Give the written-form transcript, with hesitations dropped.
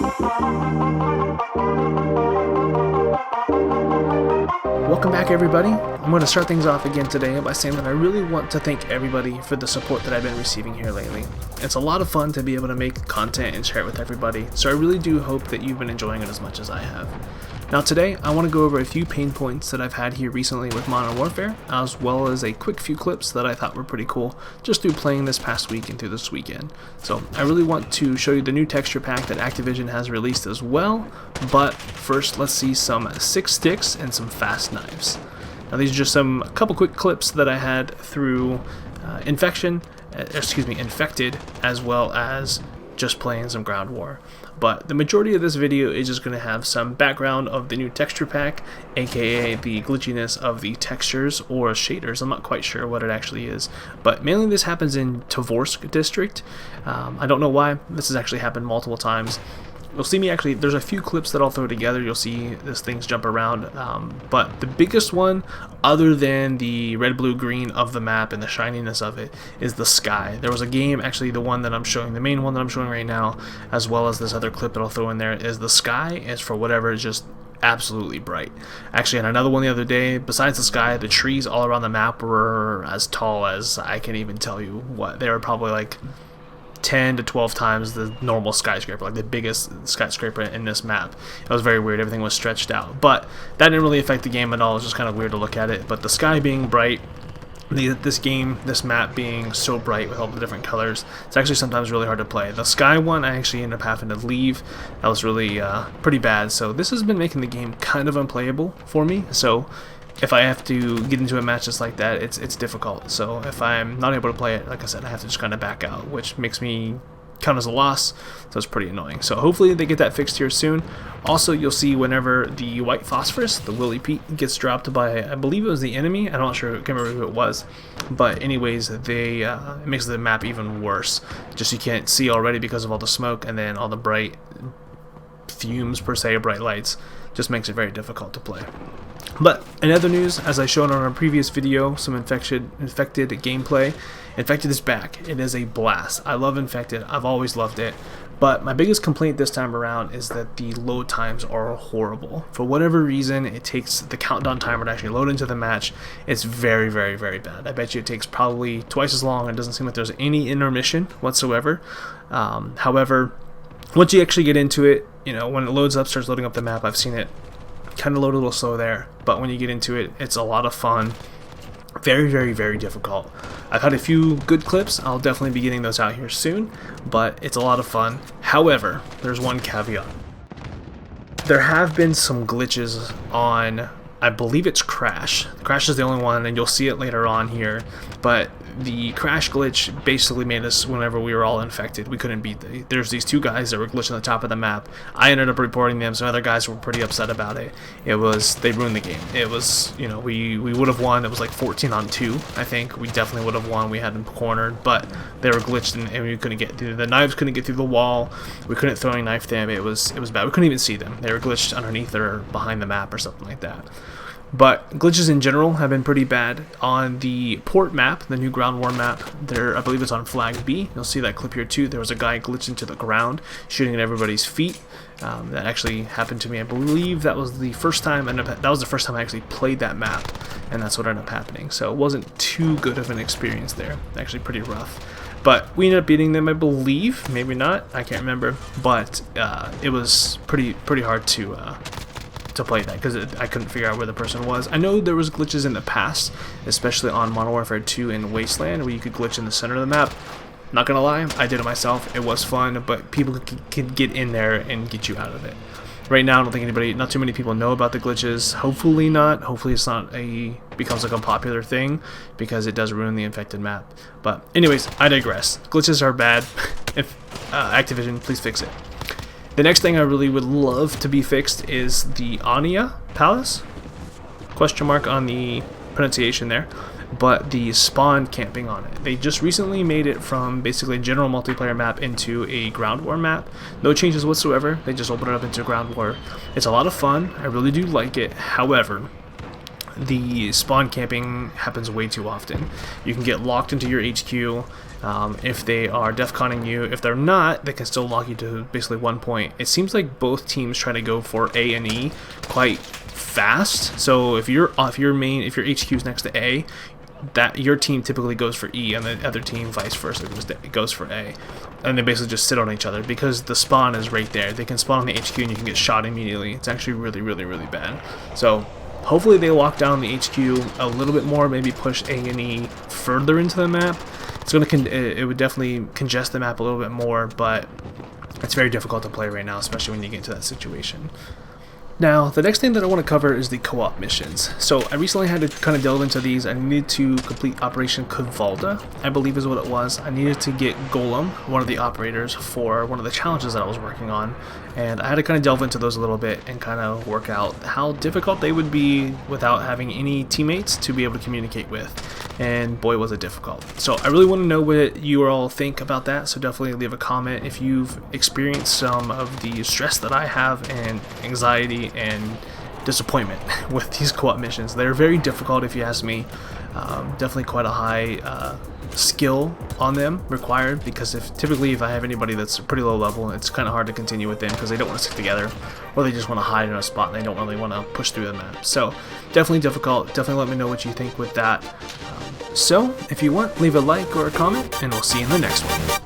Welcome back, everybody. I'm going to start things off again today by saying that I really want to thank everybody for the support that I've been receiving here lately. It's a lot of fun to be able to make content and share it with everybody, so I really do hope that you've been enjoying it as much as I have. Now today, I want to go over a few pain points that I've had here recently with Modern Warfare, as well as a quick few clips that I thought were pretty cool just through playing this past week and through this weekend. So I really want to show you the new texture pack that Activision has released as well, but first let's see some sick sticks and some fast knives. Now these are just a couple quick clips that I had through Infected, as well as just playing some ground war. But the majority of this video is just going to have some background of the new texture pack, aka the glitchiness of the textures or shaders. I'm not quite sure what it actually is, but mainly this happens in Tovorsk district. I don't know why. This has actually happened multiple times. You'll see me actually, there's a few clips that I'll throw together, you'll see these things jump around, but the biggest one, other than the red, blue, green of the map and the shininess of it, is the sky. There was a game, actually the one that I'm showing, the main one that I'm showing right now, as well as this other clip that I'll throw in there, is the sky is for whatever is just absolutely bright. Actually, on another one the other day, besides the sky, the trees all around the map were as tall as I can even tell you what. They were probably like 10 to 12 times the normal skyscraper, like the biggest skyscraper in this map. It was very weird. Everything was stretched out, but that didn't really affect the game at all. It was just kind of weird to look at it. But the sky being bright, this map being so bright with all the different colors, it's actually sometimes really hard to play. The sky one, I actually ended up having to leave. That was really pretty bad. So this has been making the game kind of unplayable for me. So if I have to get into a match just like that, it's difficult. So if I'm not able to play it, like I said, I have to just kind of back out, which makes me count as a loss, so it's pretty annoying. So hopefully they get that fixed here soon. Also, you'll see whenever the white phosphorus, the Willy Pete, gets dropped by, I believe it was the enemy, I'm not sure, I can't remember who it was, but anyways, it makes the map even worse. Just you can't see already because of all the smoke, and then all the bright fumes per se, bright lights, just makes it very difficult to play. But in other news, as I showed on our previous video, some Infected gameplay. Infected is back. It is a blast. I love Infected. I've always loved it. But my biggest complaint this time around is that the load times are horrible. For whatever reason, it takes the countdown timer to actually load into the match. It's very, very, very bad. I bet you it takes probably twice as long. It doesn't seem like there's any intermission whatsoever. However, once you actually get into it, when it loads up, starts loading up the map, I've seen it kind of load a little slow there, but when you get into it, it's a lot of fun. Very, very, very difficult. I've had a few good clips. I'll definitely be getting those out here soon, but it's a lot of fun. However, there's one caveat. There have been some glitches on, I believe it's Crash. Crash is the only one, and you'll see it later on here, but the Crash glitch basically made us, whenever we were all infected, we couldn't beat there's these two guys that were glitching the top of the map. I ended up reporting them. Some other guys were pretty upset about it. They ruined the game. It was, we would have won. It was like 14-on-2, I think. We definitely would have won. We had them cornered, but they were glitched, and we couldn't get through. The knives couldn't get through the wall. We couldn't throwing knife them. It was bad. We couldn't even see them. They were glitched underneath or behind the map or something like that. But glitches in general have been pretty bad. On the port map, the new ground war map, I believe it's on flag B. You'll see that clip here too. There was a guy glitched into the ground, shooting at everybody's feet. That actually happened to me. I believe that was the first time, I actually played that map, and that's what ended up happening. So it wasn't too good of an experience there. Actually pretty rough. But we ended up beating them, I believe. Maybe not. I can't remember. But it was pretty hard to play that, because I couldn't figure out where the person was. I know there was glitches in the past, especially on Modern Warfare 2 and Wasteland, where you could glitch in the center of the map. Not gonna lie, I did it myself. It was fun, but people could get in there and get you out of it. Right now, I don't think not too many people know about the glitches. Hopefully not. Hopefully it's not becomes like a popular thing, because it does ruin the infected map. But anyways, I digress. Glitches are bad. If Activision, please fix it. The next thing I really would love to be fixed is the Ania Palace? Question mark on the pronunciation there. But the spawn camping on it. They just recently made it from basically a general multiplayer map into a ground war map. No changes whatsoever. They just opened it up into ground war. It's a lot of fun. I really do like it. However, the spawn camping happens way too often. You can get locked into your HQ. if they are defconning you. If they're not, they can still lock you to basically 1 point. It seems like both teams try to go for A and E quite fast. So if your HQ is next to A, that your team typically goes for E, and the other team vice versa goes for A, and they basically just sit on each other because the spawn is right there. They can spawn on the HQ and you can get shot immediately. It's actually really bad. So hopefully they lock down the HQ a little bit more, maybe push A and E further into the map. It would definitely congest the map a little bit more, but it's very difficult to play right now, especially when you get into that situation. Now, the next thing that I want to cover is the co-op missions. So I recently had to kind of delve into these. I needed to complete Operation Kvalda, I believe is what it was. I needed to get Golem, one of the operators, for one of the challenges that I was working on. And I had to kind of delve into those a little bit and kind of work out how difficult they would be without having any teammates to be able to communicate with. And boy, was it difficult. So I really want to know what you all think about that, so definitely leave a comment if you've experienced some of the stress that I have and anxiety and disappointment with these co-op missions. They're very difficult if you ask me. Definitely quite a high skill on them required, because typically if I have anybody that's pretty low level, it's kind of hard to continue with them because they don't want to stick together, or they just want to hide in a spot and they don't really want to push through the map. So definitely difficult. Definitely let me know what you think with that. So if you want, leave a like or a comment, and we'll see you in the next one.